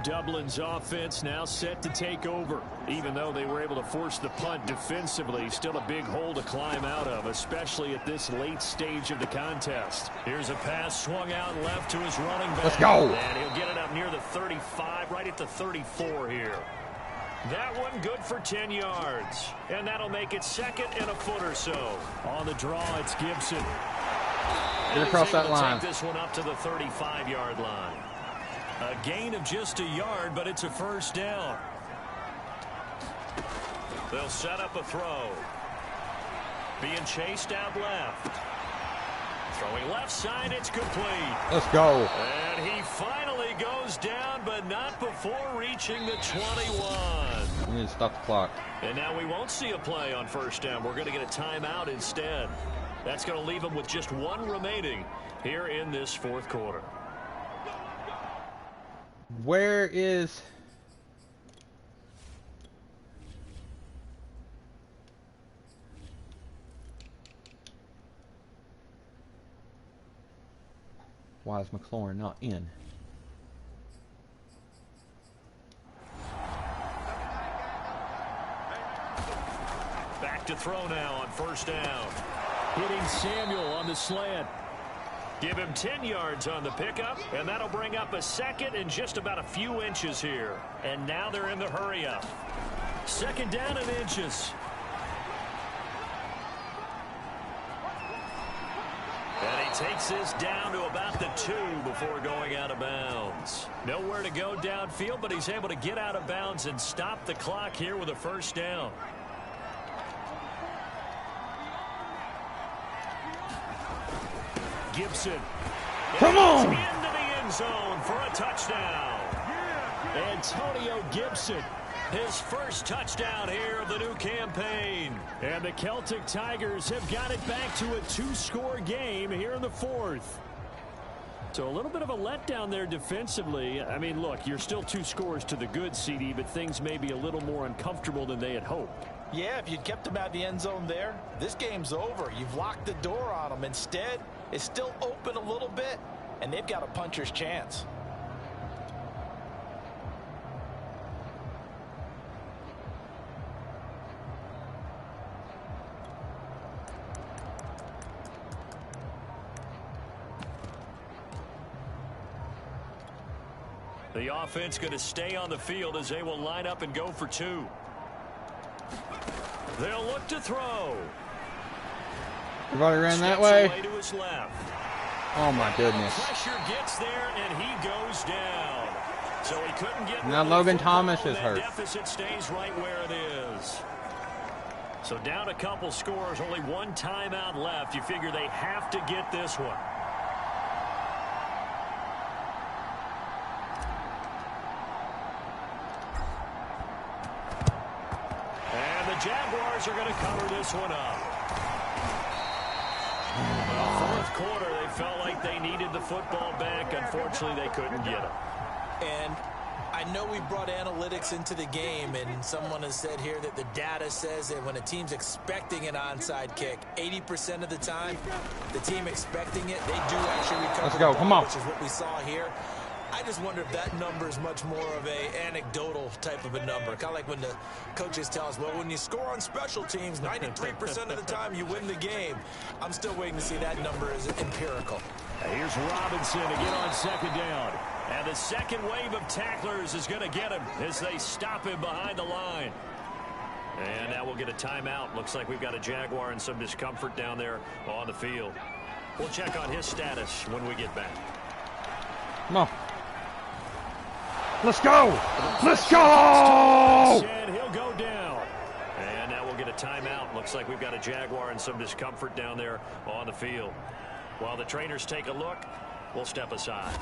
Dublin's offense now set to take over. Even though they were able to force the punt defensively, still a big hole to climb out of, especially at this late stage of the contest. Here's a pass swung out left to his running back. Let's go. And he'll get it up near the 35, right at the 34 here. That one good for 10 yards. And that'll make it 2nd and a foot or so. On the draw, it's Gibson. Get across that line. Take this one up to the 35-yard line. A gain of just a yard, but it's a first down. They'll set up a throw. Being chased out left. Throwing left side, it's complete. Let's go. And he finally goes down, but not before reaching the 21. We need to stop the clock. And now we won't see a play on first down. We're going to get a timeout instead. That's going to leave him with just 1 remaining here in this 4th quarter. Where is... Why is McLaurin not in? Back to throw now on first down. Hitting Samuel on the slant. Give him 10 yards on the pickup, and that'll bring up a second and just about a few inches here. And now they're in the hurry up. Second down and inches. And he takes this down to about the 2 before going out of bounds. Nowhere to go downfield, but he's able to get out of bounds and stop the clock here with a first down. Gibson. Come on! Into the end zone for a touchdown. Antonio Gibson. His first touchdown here of the new campaign. And the Celtic Tigers have got it back to a 2-score game here in the 4th. So a little bit of a letdown there defensively. I mean, look, you're still 2 scores to the good, CD, but things may be a little more uncomfortable than they had hoped. Yeah, if you'd kept him out of the end zone there, this game's over. You've locked the door on him. Instead, it's still open a little bit, and they've got a puncher's chance. The offense going to stay on the field as they will line up and go for 2. They'll look to throw. You've already ran that Steps way. away to his left. Oh my goodness. Pressure gets there and he goes down. So he couldn't get. Now Logan Thomas is hurt. Deficit stays right where it is. So down a couple scores, only 1 timeout left. You figure they have to get this one. Jaguars are going to cover this one up. Fourth quarter, they felt like they needed the football back. Unfortunately, they couldn't get it. And I know we brought analytics into the game, and someone has said here that the data says that when a team's expecting an onside kick, 80% of the time, the team expecting it, they do actually recover. Let's go. Come on. Which is what we saw here. I just wonder if that number is much more of a anecdotal type of a number. Kind of like when the coaches tell us, well, when you score on special teams, 93% of the time you win the game. I'm still waiting to see that number is empirical. Here's Robinson again on second down. And the second wave of tacklers is going to get him as they stop him behind the line. And now we'll get a timeout. Looks like we've got a Jaguar and some discomfort down there on the field. We'll check on his status when we get back. Come on. Let's go! Let's go! And he'll go down. And now we'll get a timeout. Looks like we've got a Jaguar and some discomfort down there on the field. While the trainers take a look, we'll step aside.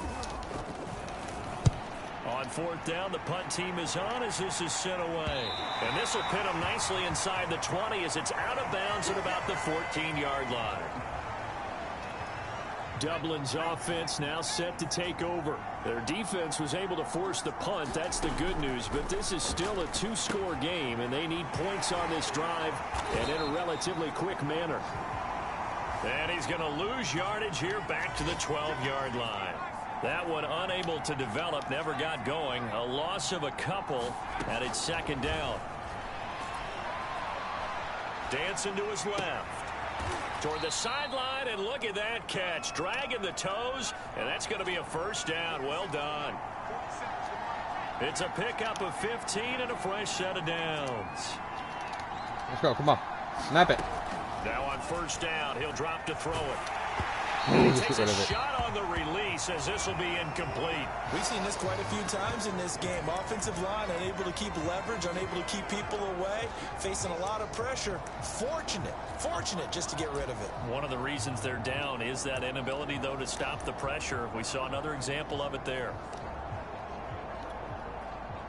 On fourth down, the punt team is on as this is sent away. And this will pin them nicely inside the 20 as it's out of bounds at about the 14-yard line. Dublin's offense now set to take over. Their defense was able to force the punt. That's the good news. But this is still a 2-score game, and they need points on this drive and in a relatively quick manner. And he's going to lose yardage here back to the 12-yard line. That one unable to develop, never got going. A loss of a couple, and it's second down. Dancing to his left. Toward the sideline, and look at that catch. Dragging the toes, and that's going to be a first down. Well done. It's a pickup of 15 and a fresh set of downs. Let's go. Come on. Snap it. Now on first down, he'll drop to throw it. Ooh, He takes get a rid of it. shot on the release as this will be incomplete. We've seen this quite a few times in this game. Offensive line unable to keep leverage, unable to keep people away, facing a lot of pressure. Fortunate just to get rid of it. One of the reasons they're down is that inability, though, to stop the pressure. We saw another example of it there.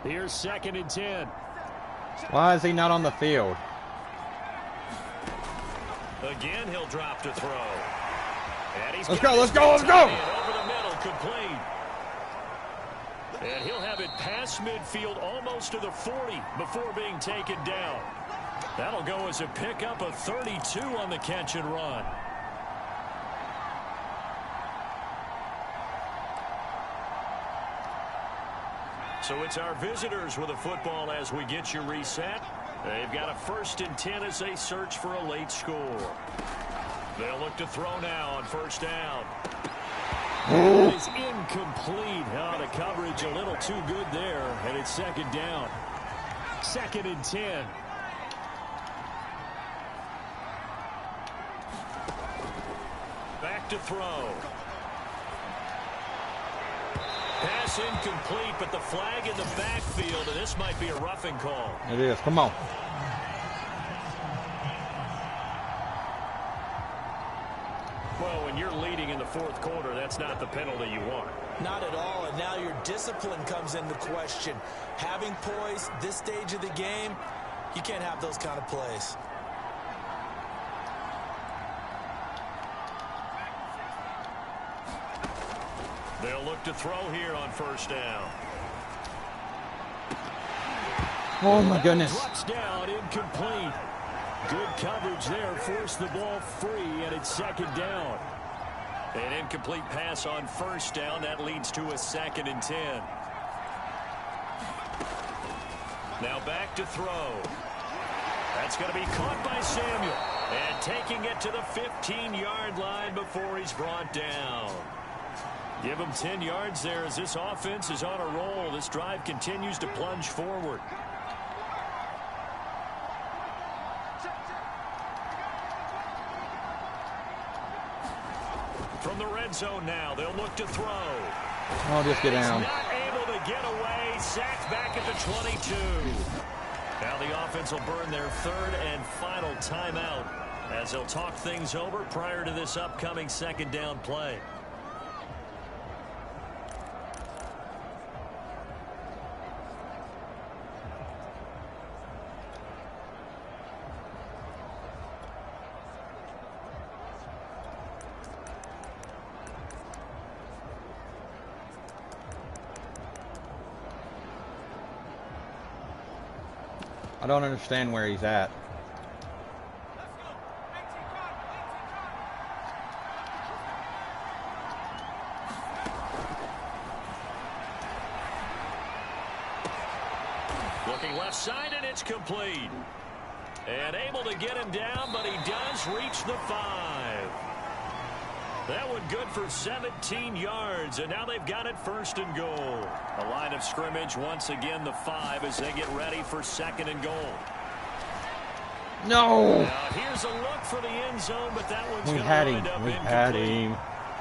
Here's 2nd and 10. Why is he not on the field? Again, he'll drop to throw. And he's Let's got go, his let's go, let's go! in over the middle, complete. And he'll have it past midfield almost to the 40 before being taken down. That'll go as a pickup of 32 on the catch and run. So it's our visitors with a football as we get you reset. They've got a 1st and 10 as they search for a late score. They'll look to throw now on 1st down. It is incomplete. Oh, the coverage a little too good there, and it's 2nd down. 2nd and 10. Back to throw. Pass incomplete, but the flag in the backfield, and this might be a roughing call. It is. Come on. Well, when you're leading in the 4th quarter, that's not the penalty you want. Not at all, and now your discipline comes into question. Having poise this stage of the game, you can't have those kind of plays. They'll look to throw here on 1st down. Oh, my goodness. Touchdown, incomplete. Good coverage there, forced the ball free, and it's 2nd down. An incomplete pass on 1st down. That leads to a 2nd and 10. Now back to throw. That's going to be caught by Samuel. And taking it to the 15-yard line before he's brought down. Give him 10 yards there as this offense is on a roll. This drive continues to plunge forward. From the red zone now, they'll look to throw. Oh, just get down. He's not able to get away. Sacked back at the 22. Now the offense will burn their 3rd and final timeout as they'll talk things over prior to this upcoming 2nd down play. I don't understand where he's at. Looking left side, and it's complete. And able to get him down, but he does reach the 5. That one good for 17 yards, and now they've got it 1st and goal. The line of scrimmage once again the 5 as they get ready for 2nd and goal. No! Now here's a look for the end zone, but that one's We going to had wind him. up We incomplete. had him.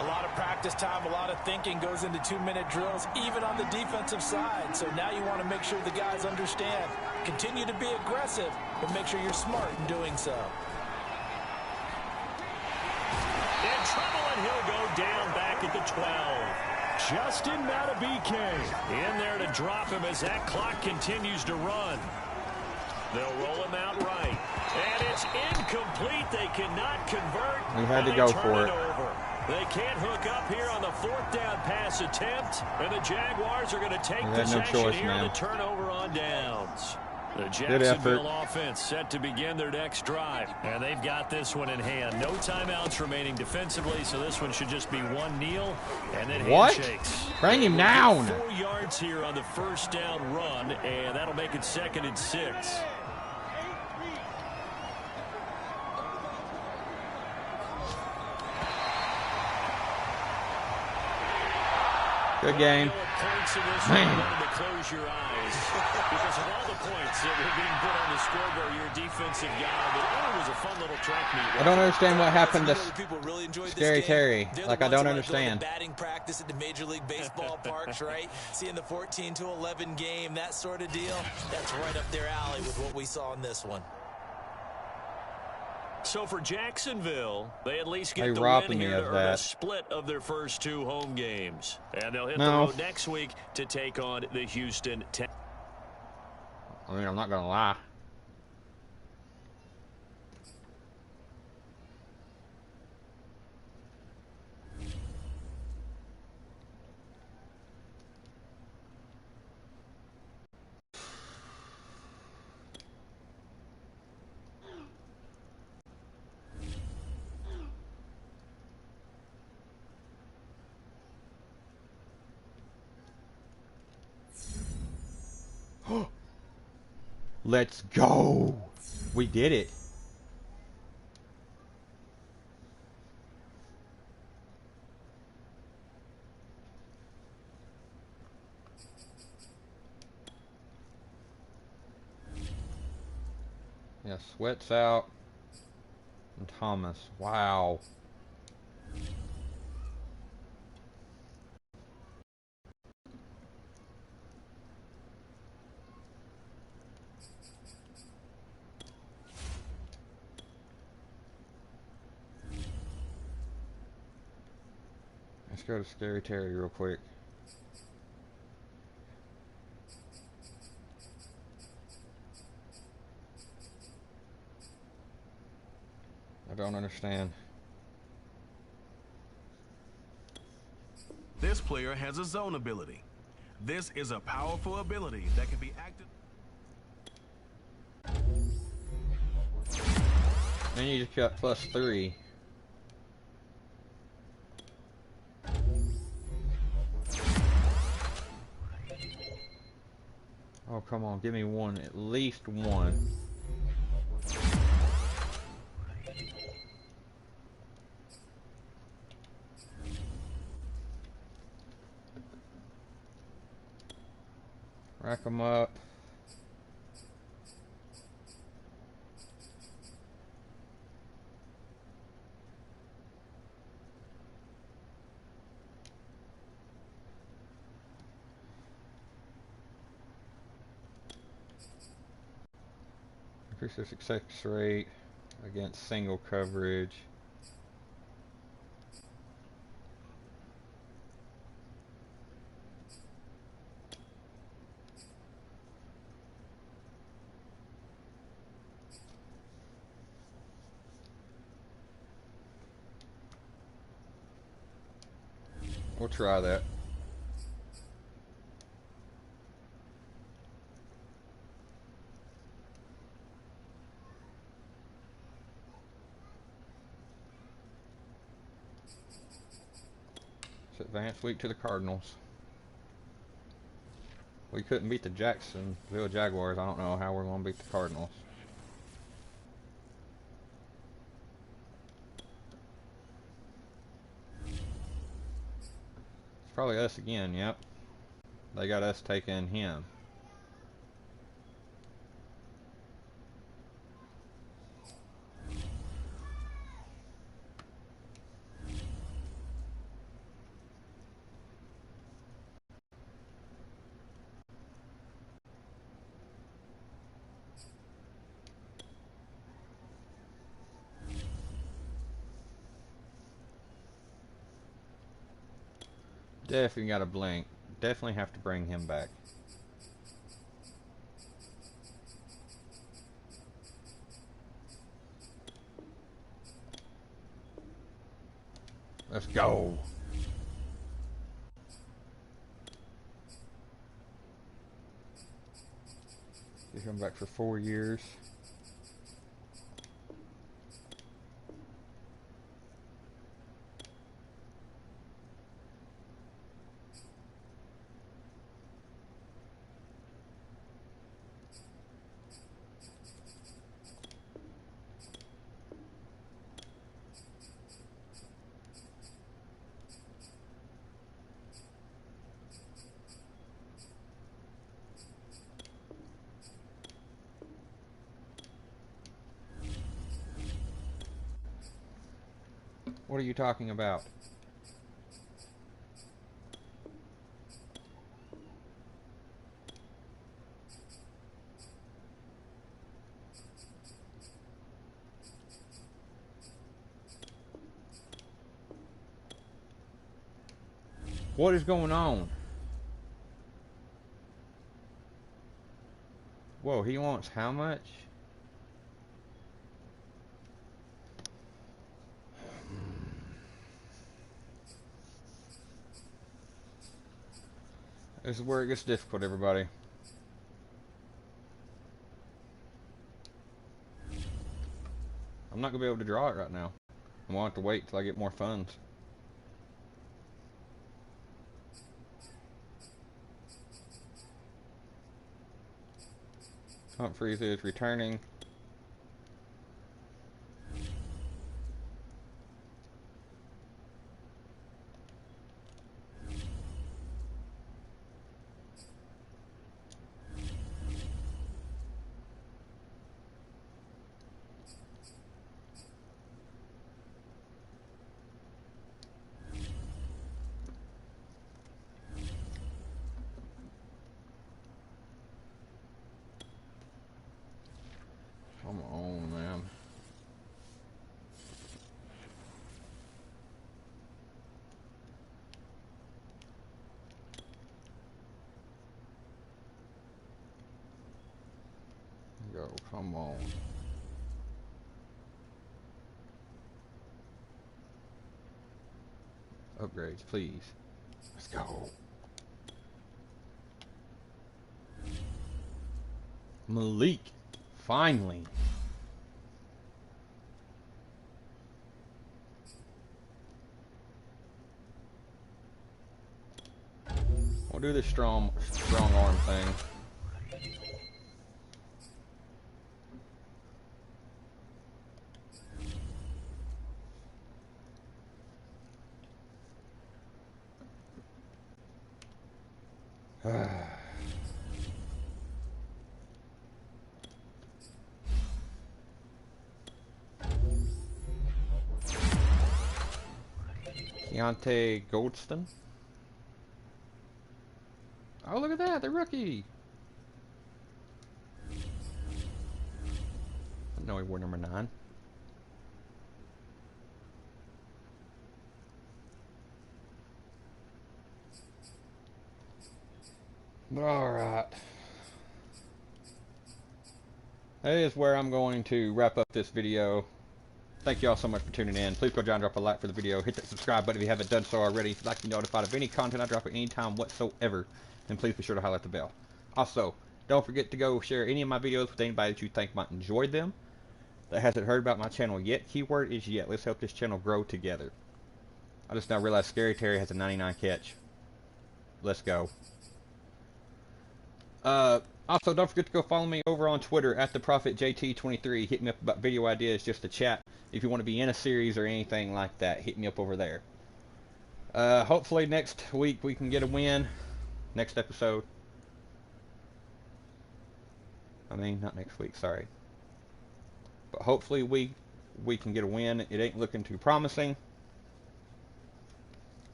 A lot of practice time, a lot of thinking goes into 2-minute drills, even on the defensive side. So now you want to make sure the guys understand. Continue to be aggressive, but make sure you're smart in doing so. In trouble, and he'll go down back at the 12. Justin Matabike in there to drop him as that clock continues to run. They'll roll him out right. And it's incomplete. They cannot convert. We had to go for it. Over. They can't hook up here on the 4th down pass attempt. And the Jaguars are going to take possession here on the turnover on downs. The Jacksonville offense set to begin their next drive. And they've got this one in hand. No timeouts remaining defensively, so this one should just be one kneel and then handshakes. Bring him down. 4 yards here on the 1st down run, and that'll make it 2nd and 6. Good game. Man. Close your eyes because of all the points that were being put on the scoreboard. You're a defensive guy, but it was a fun little track meet. I don't understand what happened to People really enjoyed Scary Terry. Like, I don't Go understand. to batting practice at the Major League Baseball parks, right? Seeing the 14-11 game, that sort of deal. That's right up their alley with what we saw in this one. So for Jacksonville, they at least get the win here to earn a split of their first 2 home games. And they'll hit the road next week to take on the Houston Texans. I mean, I'm not going to lie. Let's go. We did it. Yeah, Sweat's out. And Thomas. Wow. Let's go to Scary Terry real quick. I don't understand. This player has a zone ability. This is a powerful ability that can be active. And you just got +3. Oh, come on. Give me one. At least one. Rack them up. Increase the success rate against single coverage. We'll try that. It's advanced week to the Cardinals. We couldn't beat the Jacksonville Jaguars. I don't know how we're going to beat the Cardinals. It's probably us again, yep. They got us taking him. Definitely got to blink. Definitely have to bring him back. Let's go. Get him back for 4 years. What are you talking about? What is going on? Whoa, he wants how much? This is where it gets difficult, everybody. I'm not going to be able to draw it right now. I'm going to have to wait till I get more funds. Humphreys is returning. Come on, man. Go, come on. Upgrades, please. Let's go. Malik, finally. We'll do the strong arm thing. Keontae Goldston. Oh, look at that, the rookie. I know he wore number 9. Alright. That is where I'm going to wrap up this video. Thank you all so much for tuning in. Please go down and drop a like for the video. Hit that subscribe button if you haven't done so already. If you'd like to be notified of any content I drop at any time whatsoever, then please be sure to highlight the bell. Also, don't forget to go share any of my videos with anybody that you think might enjoy them, that hasn't heard about my channel yet. Keyword is yet. Let's help this channel grow together. I just now realized Scary Terry has a 99 catch. Let's go. Also, don't forget to go follow me over on Twitter at TheProphetJT23. Hit me up about video ideas, just to chat. If you want to be in a series or anything like that, hit me up over there. Hopefully next week we can get a win. Next episode. I mean, not next week, sorry. But hopefully we can get a win. It ain't looking too promising.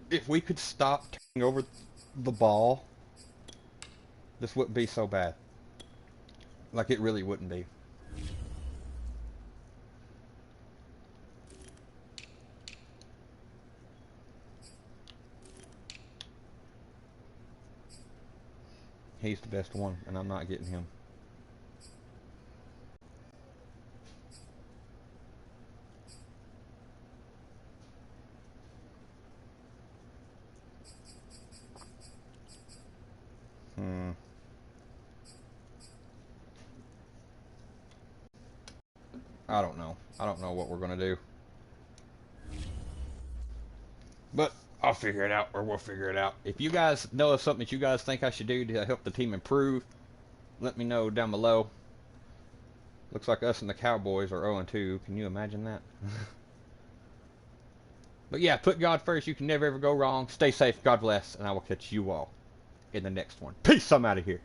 If we could stop turning over the ball, this wouldn't be so bad. Like, it really wouldn't be. He's the best one, and I'm not getting him. I don't know. I don't know what we're going to do. But I'll figure it out, or we'll figure it out. If you guys know of something that you guys think I should do to help the team improve, let me know down below. Looks like us and the Cowboys are 0-2. Can you imagine that? But yeah, put God first. You can never ever go wrong. Stay safe. God bless. And I will catch you all in the next one. Peace. I'm out of here.